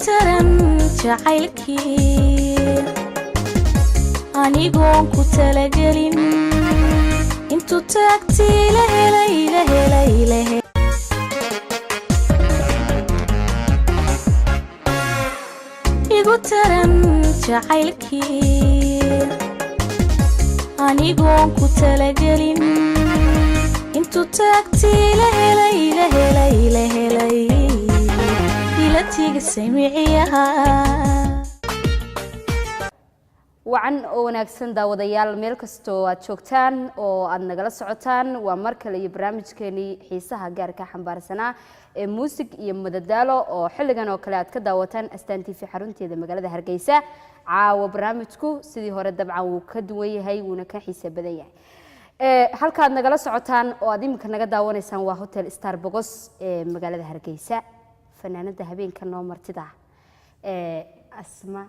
taran jacaylkii anigoon ku talagelin intuu taagtii la helay igu taran jacaylkii anigoon ku talagelin intuu taagtii la helay ilatiga samiciyaha wacan oo wanaagsan daawadayaal meel kasto aad joogtaan oo aad nagala socotaan waa mar kale iyo barnaamijkeeni xiisaha gaarka xambaarsanaa ee muusig iyo madadaalo oo xilligan oo kale aad ka daawataan Astaan TV xarunteeda magaalada Hargeysa caawa barnaamijku sidii hore dabcan wuu ka duwan yahay wuuna ka xiiso badan yahay halka aad nagala socotaan oo aad imika naga daawanaysaan waa Hotel Star Bogos ee magaalada Hargeysa fanaanada habeenka noo martida Asma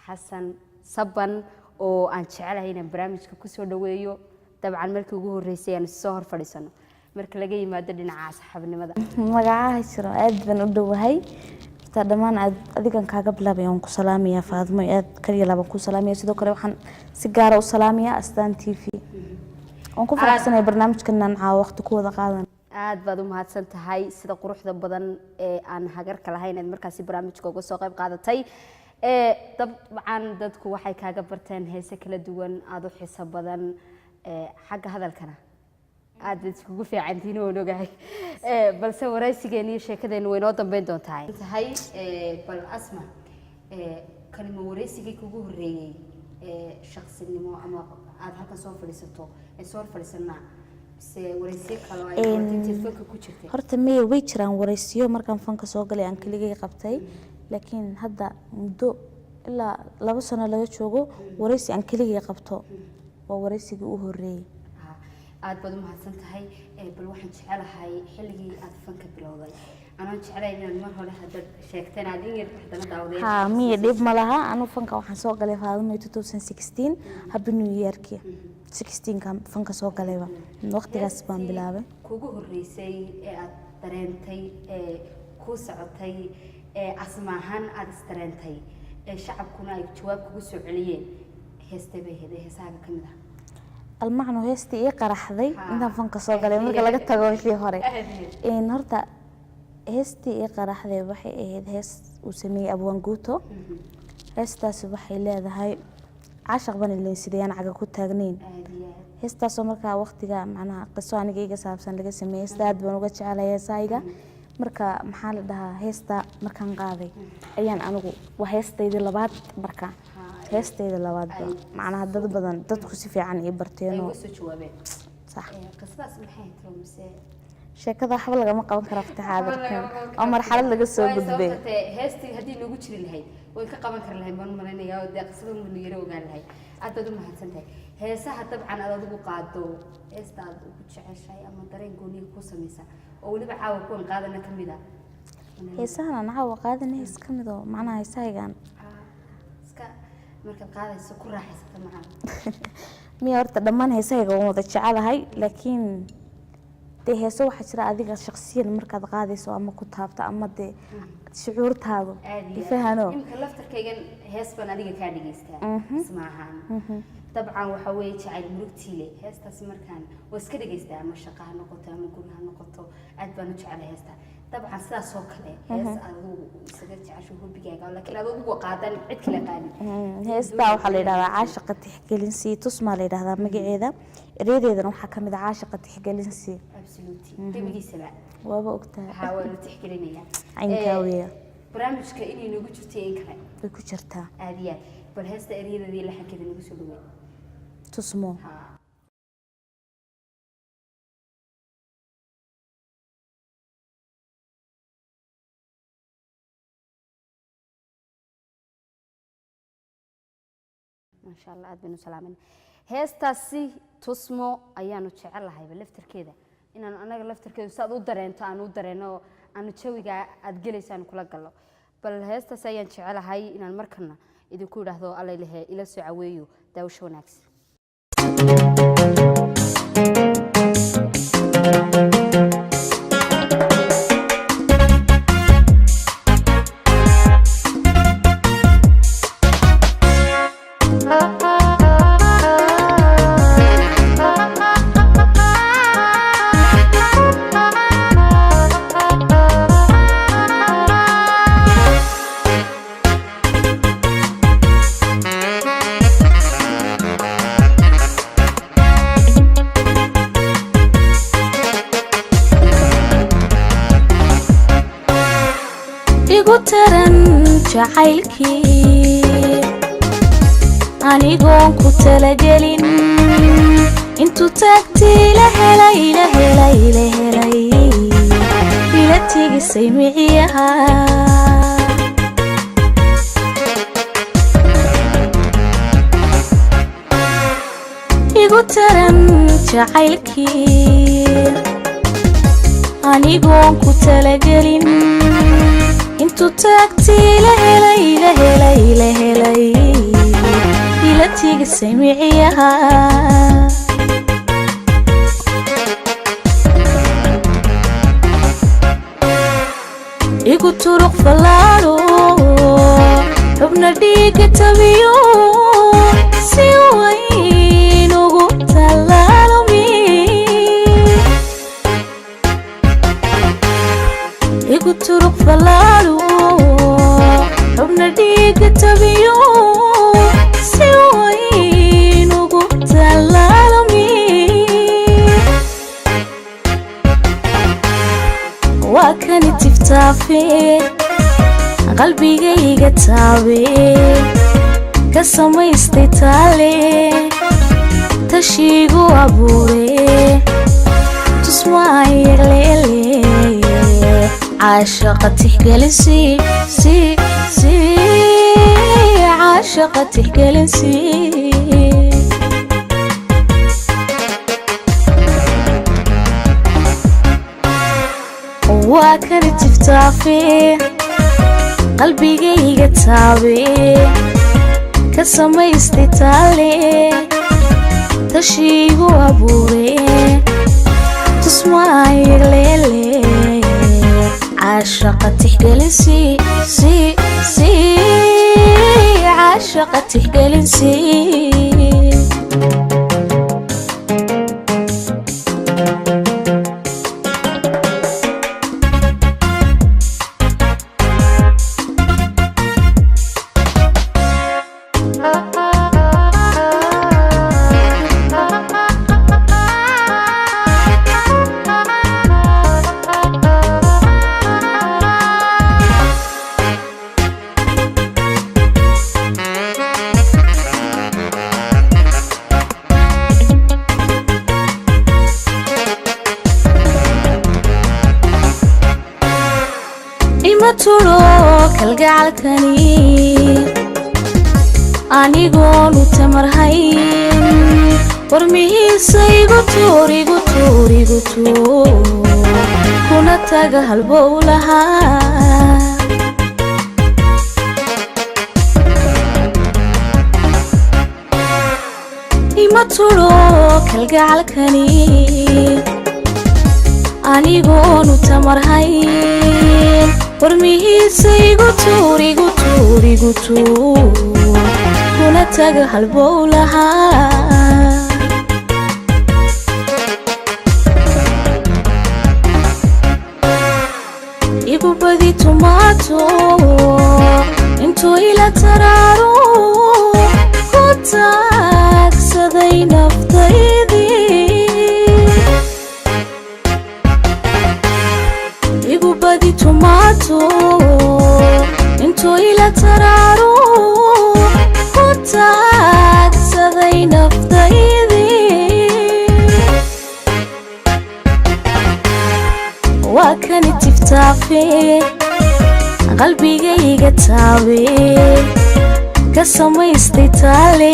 Xasan Saban oo aan jecelahay inaan barnaamijka ku soo dhaweeyo dabcan markii ugu horeysay aan soo hor fadhiisano marka laga yimaado dhinaca saxaabnimada magacaha jiro aad baan u dhawahay ta dhamaan adigan kaaga bilaabay aan ku salaamiyaa Faadmo aad kaliya laba ku salaamiyaa sidoo kale waxaan si gaar ah u salaamiyaa Astaan TV aan ku faraxsanahay barnaamijkan aan waqti ku wada qaadan aad baad u mahadsan tahay sida quruxda badan ee aan hagarka lahayn ee markaasi barnaamijka uga soo qayb qaadatay dabcan dadku waxay kaaga barteen heese kala duwan aad u xiiso badan xagga hadalkana aad iskugu fiicantiin oo ogahay balse waraysigeena iyo sheekadeena way noo dambeyn doontaa bal Asma kalimo waraysigii kugu horeeyay shakhsinimo ama aad halka soo fadhiisato soo fadhiisanaa se waraysi kale ay intii fanka ku jirtay horta way jiraan waraysiyo markaan fanka soo galay aan kaligay qabtay laakiin hadda muddo ilaa 2 sano laga joogo waraysi aan kaligay qabto waa waraysigii u horeeyay aad baad u mahadsan tahay bal waxaan jecelahay xilligii aad fanka bilowday anoo jecelahay inaad mar hore hadda sheegteen aad in yar waxdana daawadeen miya dhib ma laha anu fanka waxaan soo galay Faadmo 2016 happy new year-kii 16 kan fanka soo galayba waqtigaas baan bilaabay kugu horeysay ee aad dareentay ku socotay asmaahan aad istareentay shacabkuna ay jawaab kugu soo celiyeen heestay bay heesaha kamid ah almacno heestii ee qaraxday intaan fanka soo galay marka laga tago wixii hore horta heestii ee qaraxday waxay ahayd hees uu sameeyay Abwaan Guuto heestaas waxay leedahay عاشق بني اللي سيديان عجا كنت تاجنين هستا سمركا وقتها معناها قصة جيجا سابسان لقى سمي استاد بنوجت على يسايجا مركا محل ده هستا مركان قاضي أيان أنا وهستا يد اللبات مركا هستا يد اللبات معناها ضد بدن ضد خسي في عن إبرتينو صح قصة سمحت رمسي شكذا حول لما قام كرفت هذا أو مرحلة لقى سوق بدبي هستي هدي لو جتشري لهاي وإنك قام كر لهاي من مرينا يا ودي قصدهم من يرو قال لهاي أتدو ما هتسنتي هسه طبعا أنا ضو قادو استاد وكتشعر شيء أما ترين قولي كوسا ميسا أولي بعاو كون قادنا كمدا هسه أنا نعاو قادنا هس كمدا معنا هسه يجان سكا مركب قادة سكر راح يسكت معنا ميورت دمان هسه يجون وتشعر هاي لكن heeso waxa jira adiga shakhsiyan markaad qaadayso ama ku taabto ama shucuurtaadu ifahano imka laftarkaygan hees baan adiga ka dhigeystaa ismaahan dabcan waxa weey jacayl murugtiile heestaas markaan waa iska dhigeystaa ama shaqo ha noqoto ama guri ha noqoto aad baan u jecelahay heesta dabcan sidaas oo kale hees adigu isaga jecesho hubigaaga laakiin adigu qaadan cid kale qaadin heesta waxa la yiraahdaa caashiqa tixgelin si tusma la yiraahdaa magaceeda ereedeedana waxa kamid ah caashiqa tixgelin si gabigiisaba waaba ogtahay xawaalu tixgelinaya aynkawiya barnaamijka inay nagu jirtay in kale way ku jirtaa aadiya bal heesta ereedeedii la xakeeda nagu soo dhaweey tusmo ما شاء الله أدبنا سلامين هستاسي تصمو أيانو تشعل هاي بلفتركيدا إن أنا لفتركيدا استاد ودرين تانو درينو أنا تشوي جا أتجلس أنا كل قلة بل هستاسي أيان تشعل هاي إن المركنا إذا كل هذا على له إلى سعويو دوشو ناكس taran jacaylki anigoon ku talagelin intuu taagtii la helay ila tigisay miciyaha igu taran jacaylki anigoon ku talagelin intuu taagtii la helay ila tigisay miciyaha igu turuq falaaro xubna dhiiga tabiyo si wayn ugu talaalmi igu turuq falaaro xubna dhiiga tabiyo si wayn ugu talaalmi waa kani tiftaafe qalbigayga taabe ka samaystay taale tashiigu abuure tusmaayeleele caashaqa tixgelinsi caashaqa tixgelinsi waa kani tiftaafe qalbigayga taabe ka samaystay taale tashiigu abuure tusmaayeleele caashaqa tixgelinsi caashaqa tixgelinsi turo kalgacalkani anigoonu tamarhayn warmihiisa igu tuur kuna taga halbow lahaa ima turo kalgacalkani anigoonu tamarhayn warmihiisa igu tuur kuna taga halbow lahaa igu badi tumaato intuu ila taraaro ku taagsaday naftaydii igu badi tumaato intuu ila taraaro ku taagsaday naftaydii waa kani tiftaafe qalbigayga taabe ka samaystay taale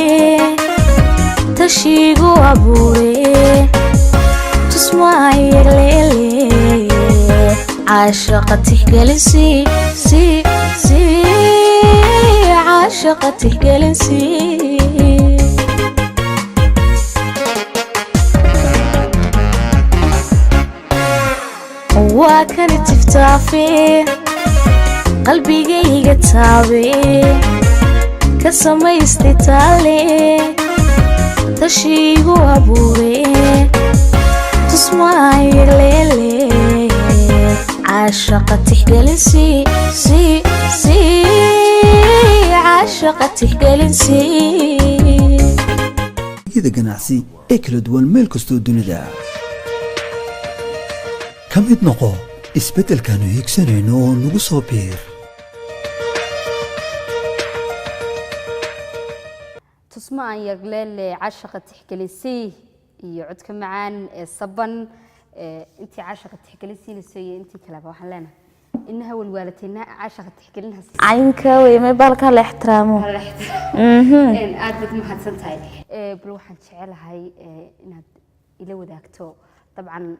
tashiigu abuure tusmaayeleele caashaqa tixgelinsi caashaqa tixgelinsi waa kani tiftaafe qalbigayga taabe ka samaystay taale tashiigu abuure tusmaayeleele caashaqa tixgelinsi caashaqa tixgelinsi ganacsi ee kala duwan meel kastoo dunida ka mid noqo isbeddelkaanu higsanayno oo nagu soo biir asmaan yagleel cashaqa tixgelisay iyo codka macaan ee saban intii cashaqa tixgelisay intii kale waxaan leenahay إنها والوالدين عاشقة تحكي لنا عينك وما بالك على احترامه إن أدت ما حسنتهاي بروح نشعل هاي إن إلى وداكتو طبعا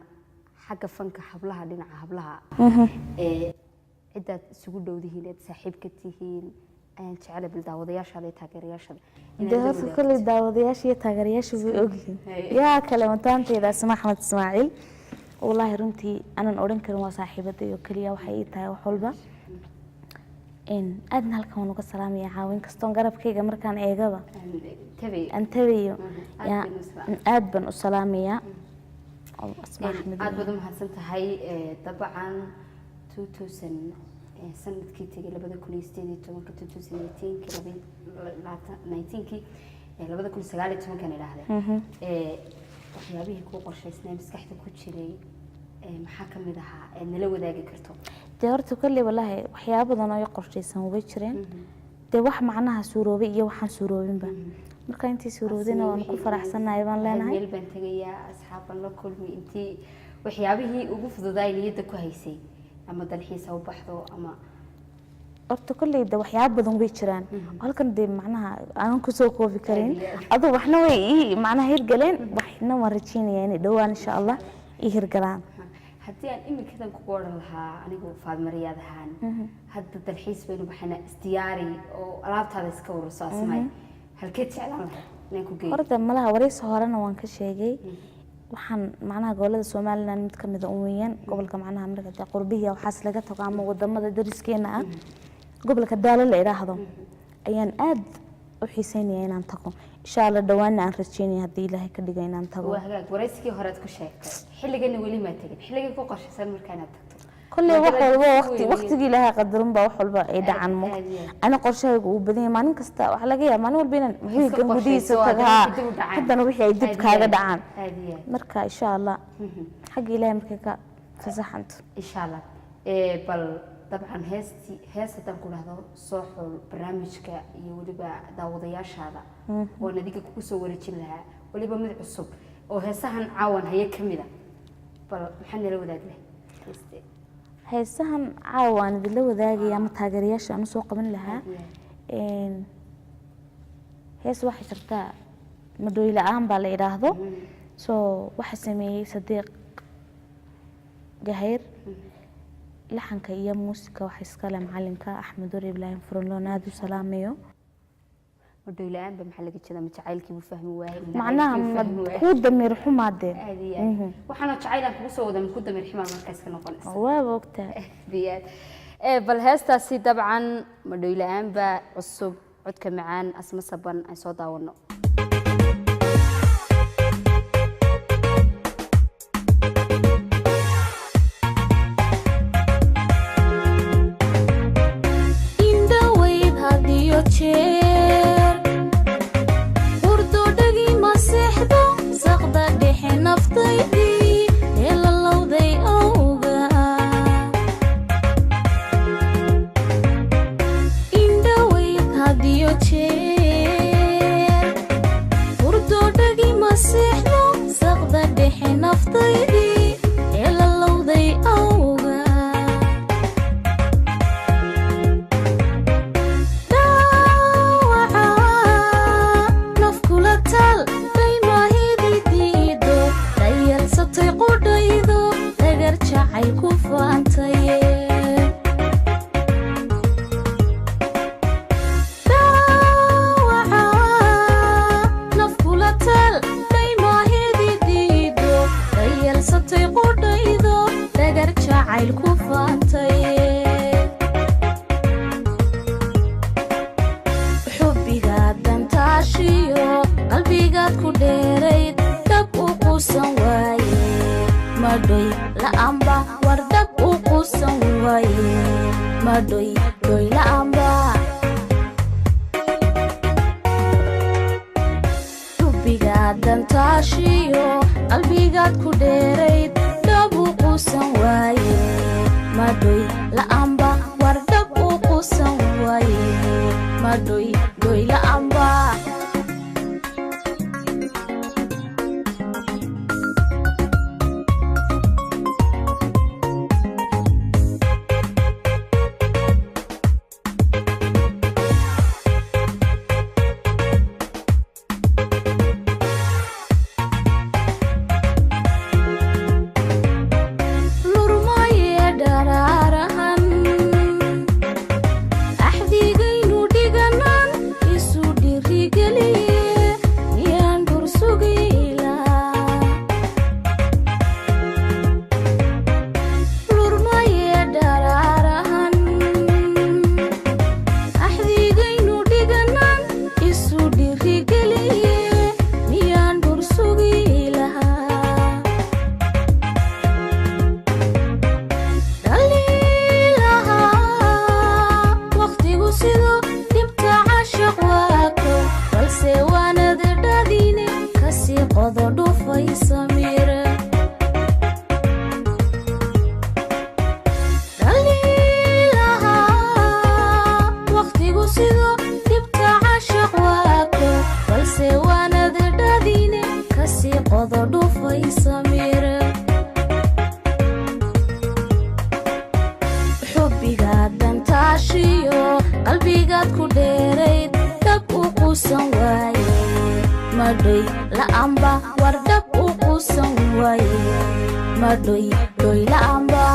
حاجة فنك حبلها لنا حبلها عدة سجود وذهين سحب كتيهين نشعل بالداودياش على تاجرياش ده كل الداودياش يتاجرياش بيوجين يا كلمتان تيدا اسمه أحمد إسماعيل والله رنتي أنا نقولن كلمة صاحبتي وكلية وحياتها وحلبة إن أدنى لكم ونقول السلام يا عاون كستون قرب كي جمر كان إيجابا أنتبيو يا أدبن السلام يا أسمع أحمد أدبن حسنت هاي طبعا 2000 سنة كي تيجي لبدا كل يستدي تومك 2018 كي لبي 19 كي لبدا كل سجالة تومك كان يلاهده waxyaabihii ku qorshaysnay maskaxda ku jiray maxaa ka mid ahaa nala wadaagi karto de horta kulli wallahi waxyaabo badan oo qorshaysan way jireen de wax macnaha suuroobay iyo waxaan suuroobinba marka intii suuroodina waan ku faraxsanahay baan leenahay meel baan tagayaa asxaaban la kulmi intii waxyaabihii ugu fududaay niyada ku haysay ama dalxiis u baxdo ama horta kulli de waxyaabo badan way jiraan halkan de macnaha aan ku soo koobi karin adu waxna way macnaha hirgaleen waxna waan rajeynaya in dhawaan insha Allah ii hirgalaan hadii aan imikadan ku qoran lahaa anigu faadmariyad ahaan hadda dalxiis baynu baxana istiyaari oo alaabtaada iska warso asmay halkee jeclaan lahaa inaan ku geeyo horta malaha waraysi horena waan ka sheegay waxaan macnaha gobolada Soomaaliland mid kamid ah weeyaan gobolka macnaha marka qurbiga waxaas laga tago ama wadamada dariskeena ah gobolka daalo la yiraahdo ayaan aad u xiiseynaa inaan tago insha Allah dhawaan aan rajeynaa hadii Ilaahay ka dhigay inaan tago waa hagaag warayskii hore aad ku sheegtay xilligan wali ma tagin xilliga ku qorshaysan markaan aad tagto kulli waqtiga Ilaahay qadarin baa wax walba ay dhacaan mo ana qorshaygu uu badan yahay maalin kasta wax laga yaabaa maalin walba inaan wiilkan gudihiisa tagaa haddana wixii ay dib kaaga dhacaan marka insha Allah xaq Ilaahay markay ka fasaxanto insha Allah bal طبعا هاستن كلها صوحوا برنامجك يولبا داودياشادا وناديك كوسو ورجين لها ولبا مد عصب oo heesahan caawan haya kamida bal maxaan la wadaagay heesahan caawan la wadaagay ama taageerayaasha aan soo qaban lahaa hees waxa jirta madooyla aan baa la yiraahdo soo waxa sameeyay Sadiq Gahir لحنك يا موسيقى وحيسكالة معلمك أحمد وري إبراهيم فرنلوناد وسلاميو ودو الآن بمحلك كذا متعايلك بفهم واحد معناها مكود دمير حمادة وحنا تعايلك بوسو دم مكود دمير حماد مركز كنا قلنا ووقتها بيات بالهستا سي طبعا مدو الآن بعصب عد كمعان اسم صبان أصودا ونو quusan waaye madhoy la'aanba wardhab u quusan waaye madhoy dhoy la'aanba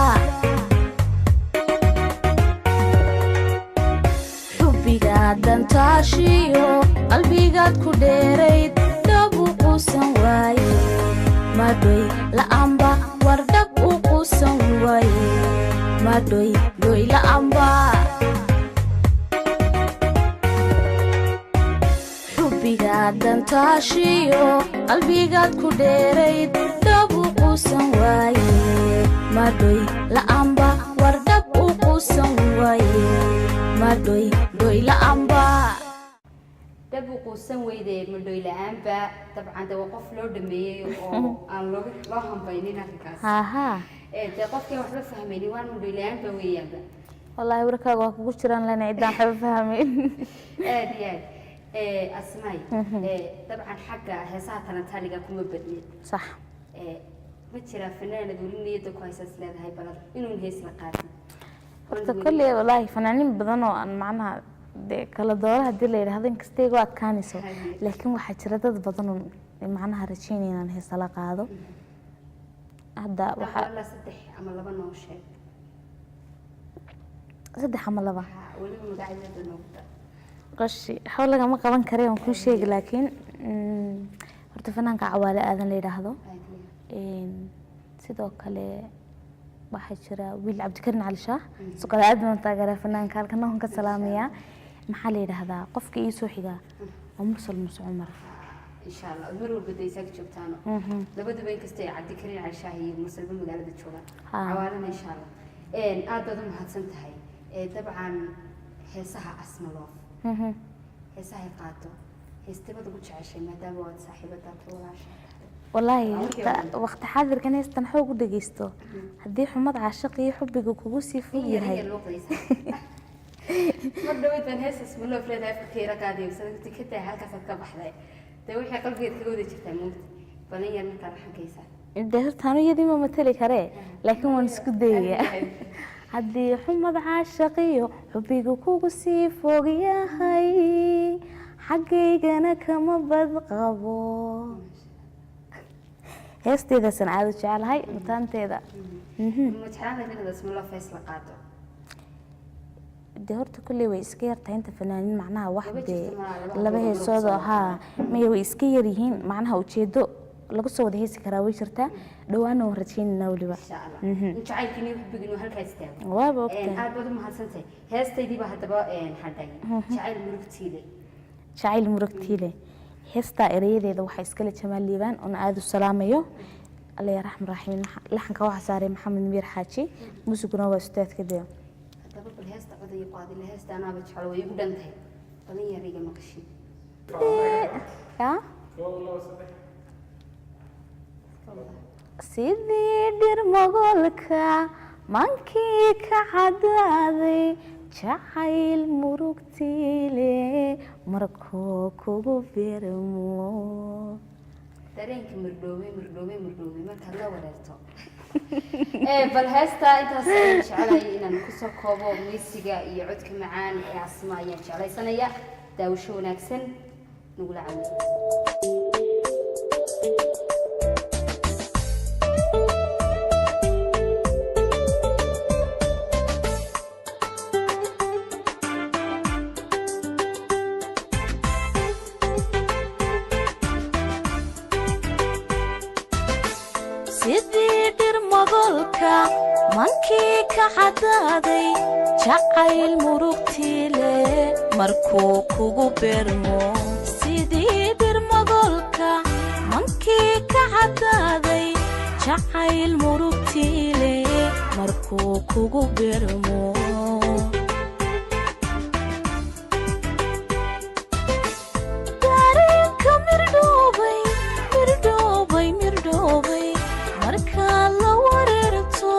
xubbigaad dantaashiyo qalbigaad ku dheerayd dhab u quusan waaye madhoy la'aanba wardhab u quusan waaye madhoy dhoy la'aanba xubbigaad dantaashiyo qalbigaad ku dheerayd dhab u quusan waaye madhoy la'aanba wardhab u quusan waaye madhoy dhoy la'aanba dab u quusan weyday madhoy la'aanba dabcan de waa qof loo dhameeyey oo aan loo hambaynin arrinkaas haha de qofkii wax la fahmaynin waan madhoy la'aanba weeyaanba wallaahi warkaaga waa kugu jiraan lana ciddaan waxba fahmayn aad iyo aad asmaay dabcan xagga heesaha talentaaliga kuma badneed sax ma jiraa fanaanad weli niyadda ku haysaas leedahay balad inuu hees la qaadin horta kolley wallaahi fanaaniin badan oo aan macnaha dee kala doora haddii la yidhaahdo inkastay igu adkaanayso laakiin waxaa jira dad badan oo macnaha rajaynaya inaan heesa la qaado hadda waxaa la 3 ama 2 noo sheeg 3 ama 2 weliba magacyada noqda qashi xawlaga ma qaban kareen aan ku sheegi laakiin horta fanaanka cawaale aadan la yiraahdo sidoo kale waxa jira wiil Cabdikarin Cali Shaah suqada aad baan taageeraa fanaanka halkan aan ka salaamayaa maxaa la yiraahdaa qofka ii soo xiga Mursal Muuse Umar insha Allah mar walba deeysaag joogtaano labada been kasta ee Cabdikarin Cali Shaah iyo Mursal magaalada jooga cawaalana insha Allah aad baad u mahadsan tahay dabcan heesaha asmaloo heesaha qaato heestabada ugu jeceshay maadaama waad saaxiibada ku walaashay والله وقت حاضر كان يستنحوك دقيستو هدي حمد عاشقي حبك وكوسي فوقي هاي ما دويت من هسه اسم الله فريد هاي فكيرة قاعدة وسنة كده هالك سكب بحذاء دوي حق قلبي تقولي جبتها موت بنيا من كان حكيسة الدهر تانو يدي ما مثلي كره لكن ونسكت دي هدي حمد عاشقي حبك وكوسي فوقي هاي حقي أنا كما بذقبو هستيدا سنعاد جعل هاي متانتيدا متحرمة إنه اسم الله فيصل قاطع دهورت كل ويسكير تاين فنانين معناها واحدة لبا هي صودا ها ما ويسكير يهين معناها وجيدو lagu soo wada heesi karaa way jirtaa dhawaana oo rajaynayna waliba insha Allah inta ay kini bigino halka istaago waa boogtay aad baad u mahadsantahay heestaydii baa hadaba xaday jacayl murugtiile heesta ereyadeeda waxa iskala jamaal liibaan oo aad u salaamayo Allah ya raxmaan raxiim laxanka waxa saaray maxamed miir xaaji muusiguna waa ustaadka deeyo hadaba bal heesta qoday qaadi la heesta ana ba jecel way igu dhantahay balin yariga maqashin ya sidii dhir magolka mankii ka cadaaday jacayl murugtiile markuu kugu beermo dareenka mirdhoobay markaad la wareerto bal heesta intaas jecelahay inaan ku soo koobo miisiga iyo codka macaan ee asma ayaan jeclaysanaya daawasho wanaagsan nagula caawiyo sidii dhir magolka mankii ka cadaaday jacayl murugtiile markuu kugu beermo sidii dhir magolka mankii ka cadaaday jacayl murugtiile markuu kugu beermo dareenka mirdhoobay markaa la wareerto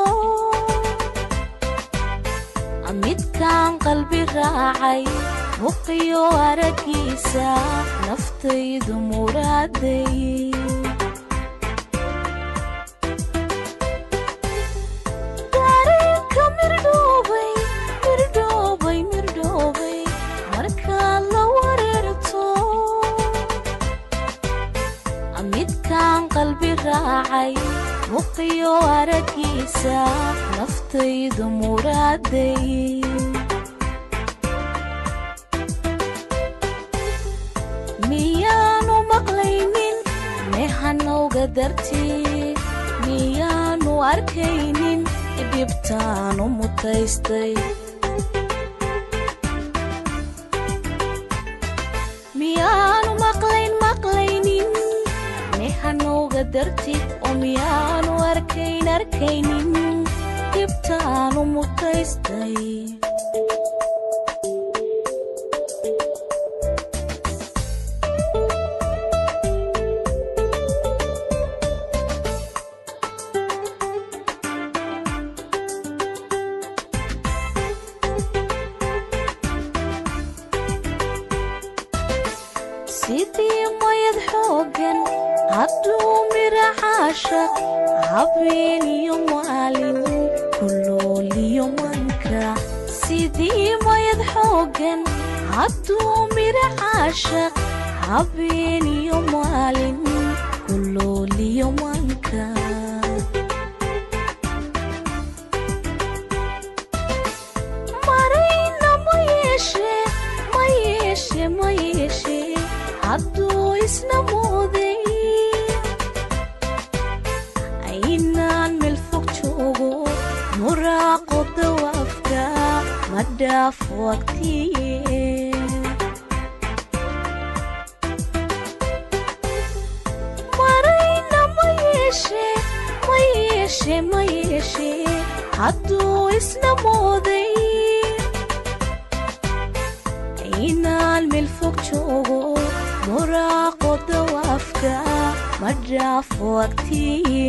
midkaan qalbi raacay muqiyo aragiisa naftaydu muraaday dareenka mirdhoobay markaa la wareerto tahay muqiyo aragiisa naftaydu muraaday miyaanu maqlaynin mehanowga dartii miyaanu arkaynin dhibtaanu mutaystay miyaanu maqlaynin mehanowga dartii oo miyaanu arkaynin dhibtaanu mutaystay sidii mayad xoogan hadduu mira caashaq habeen iyo maalin kulooliyo manka sidii mayad xoogan hadduu mira caashaq habeen iyo maalin kulooliyo manka marayna ma yeeshe hadduu isna mooday aynaan meel fog joogo muraaqo dawaafka ma dhaaf waqtiye marayna ma yeeshe hadduu isna mooday aynaan meel fog joogo muraaqo dawaafka ma dhaaf waqtiye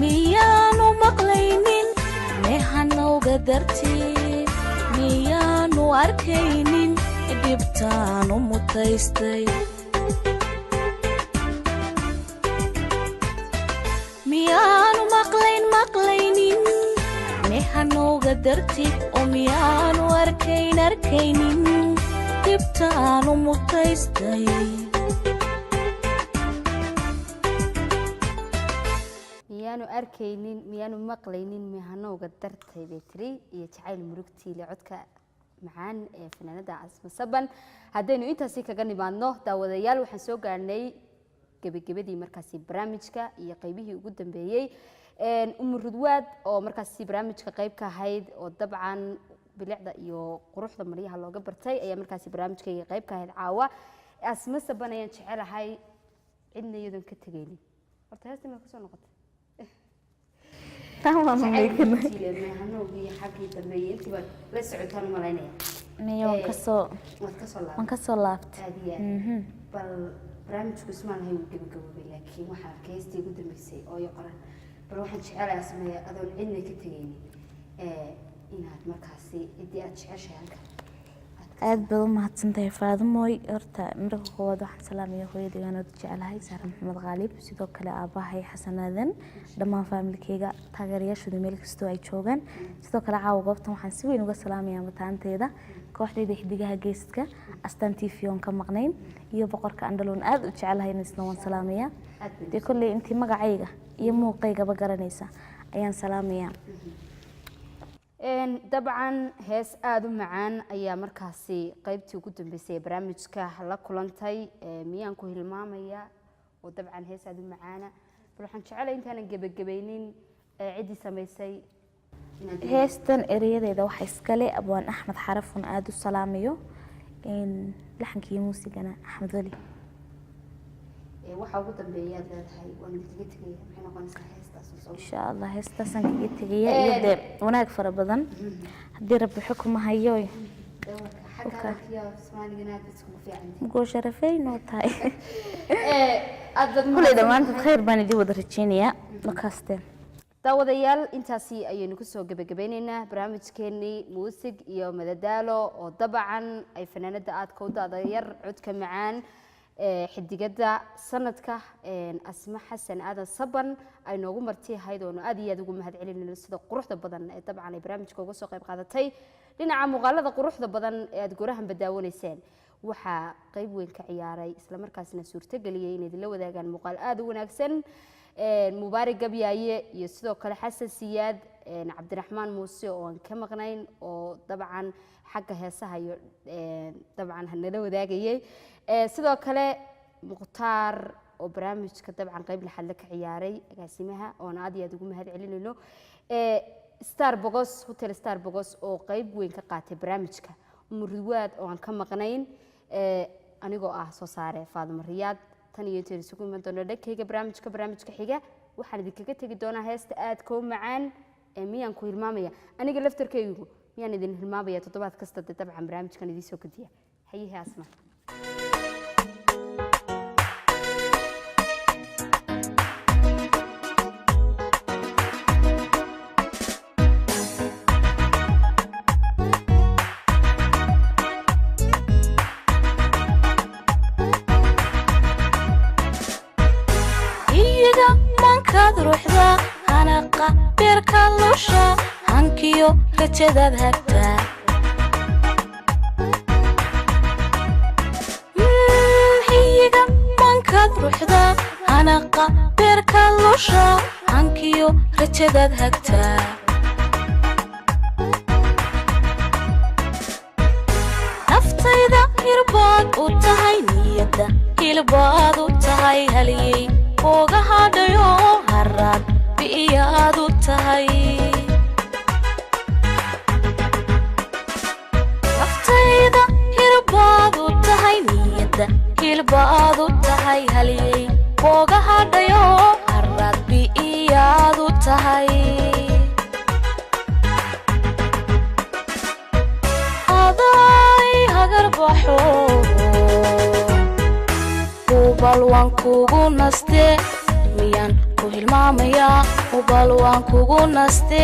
miyaanu maqlaynin mehanowga dartii miyaanu arkaynin dhibtaanu mutaystay miyaanu maqlaynin mehanowga dartii oo miyaanu arkaynin dhibtaanu mutaystay miyaanu arkaynin miyaanu maqlaynin mehanowga dartay bay tiri iyo jacayl murugtiile codka macaan ee fanaanada Asma Saban haddaynu intaasi kaga nimaadno daawadayaal waxaan soo gaarnay gabagabadii markaasi barnaamijka iyo qaybihii ugu dambeeyay umurudwaad oo markaasi barnaamijka qayb ka ahayd oo dabcan bilicda iyo quruxda maryaha looga bartay ayaa markaasi barnaamijkayga qayb ka ahayd caawa Asma Saban ayaan jecelahay cidna iyadoon ka tegaynin horta heesta ma kasoo noqotay waan kasoo laabtay barnaamijku ismaanahay wuu gabagaboobay laakiin waxaa arkaysta ugu dambeysay oo iyo qoran bal waxaan jecelahay sameeya adoon cidna ka tegaynin inaad markaasi cidii aad jeceshahay halkan aad baad u mahadsantahay Faadimooy horta marka koowaad waxaan salaamayaa hooyaday aan jecelahay Saara Maxamed Qaalib sidoo kale aabahay Xasan Aadan dhammaan familkeyga taageerayaashooda meel kastoo ay joogaan sidoo kale caawa goobtan waxaan si weyn uga salaamayaa mataanteeda kooxdayda xidigaha geeska Astaan TV on ka maqnayn iyo boqorka Andaloon aad u jecelahay isna waan salaamayaa de kulli intii magacayga iyo muuqaygaba garanaysa ayaan salaamayaa dabcan hees aad u macaan ayaa markaasi qaybtii ugu dambeysay barnaamijka la kulantay miyaan ku hilmaamaya oo dabcan hees aad u macaana bal waxaan jecelahay intaanan gabagabaynin cidii samaysay heestan erayadeeda waxa iskale abwaan Axmed Xarafun aad u salaamayo laxankii muusigana Axmed Wali waxa ugu dambeeyay leedahay waan kaga tagay maxay noqonaysaa heestaas insha Allah heestaasan kaga tagaya iyo wanaag fara badan hadii rabbi xukuma hayo مقول شرفين وتاي كل إذا ما أنت خير باني دي وده رجينيا مكاستين daawadayaal intaasi ayaynu ku soo gabagabaynaynaa barnaamijkeennii muusig iyo madadaalo oo dabcan ay fanaanada aadka u daadayar codka macaan xidigada sanadka Asma Xasan Aadan Saban ay noogu marti ahayd oo aad iyo aad ugu mahad celinayno sida quruxda badan ee dabcan ay barnaamijka uga soo qayb qaadatay dhinaca muuqaalada quruxda badan ee aad goorahan badaawaneyseen waxaa qayb weyn ka ciyaaray isla markaasna suurtageliyay inay la wadaagaan muuqaal aad u wanaagsan mubaarak gabyaaye iyo sidoo kale xasan siyaad cabdiraxmaan muuse oo aan ka maqnayn oo dabcan xagga heesaha iyo dabcan nala wadaagayay sidoo kale muqtaar oo barnaamijka dabcan qayb laxad la ka ciyaaray agaasimaha oon aad iyo aad ugu mahad celinayno Star Bogos Hotel Star Bogos oo qayb weyn ka qaatay barnaamijka murwaad oo aan ka maqnayn anigoo ah soo saare Faadimo Riyaad tan iyo inta isugu iman doono dhankayga barnaamijka xiga waxaan idinkaga tagi doonaa heesta aad ka macaan miyaan ku hilmaamaya aniga laftarkaygu miyaan idin hilmaamaya toddobaad kasta dabcan barnaamijkan idin soo gudbiya hayihi asma ruuxda hanaqa beerka lusha hankiyo rajadaad hagtaa hiyiga mankaad ruuxda hanaqa beerka lusha hankiyo rajadaad hagtaa naftayda hirbaad u tahay niyadda hilbaad u tahay haliyey ooga hadhayo harad biyaad u tahay naftayda hilbaad u tahay niyadda hilbaad u tahay haliyey ooga hadhayo harad biyaad u tahay aday hagar baxo balwan kugu naste miyaan ku hilmaamaya balwan kugu naste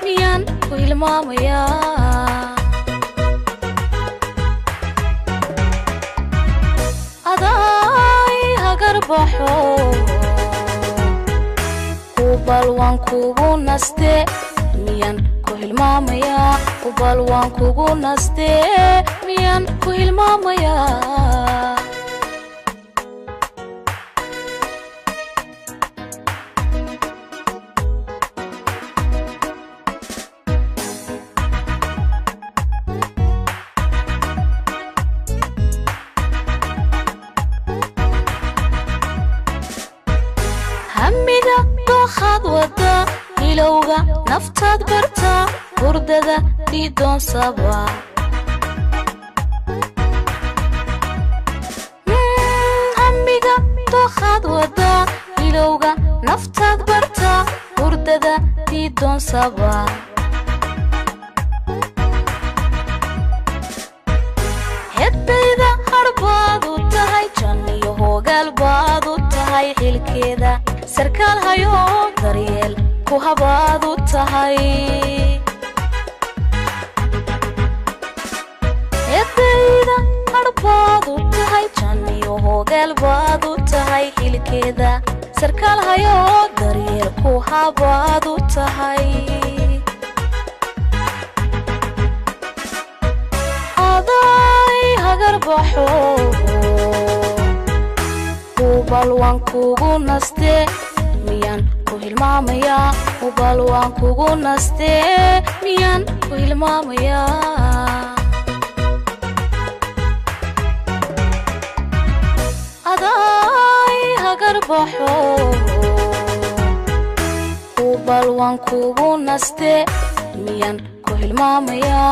miyaan ku hilmaamaya aday hagar baxo balwan kugu naste miyaan ku hilmaamaya balwan kugu naste miyaan ku hilmaamaya hilowga naftaad barta hurdada diidoon saba hamiga dookhaad wada hilowga naftaad barta hurdada diidoon saba heddayda harbaad u tahay janniyo hoogaal baad u tahay xilkeeda sarkaal hayo daryeel ku habaad u tahay heddayda harbaad u tahay janniyo hoogaal baad u tahay xilkeeda sarkaal hayo daryeel ku habaad u tahay aday hagar baxo balwan kugu naste miyaan ku hilmaamaya balwan kugu naste miyaan ku hilmaamaya aday hagar baxo balwan kugu naste miyaan ku hilmaamaya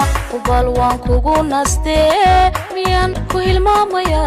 balwan kugu naste miyaan ku hilmaamaya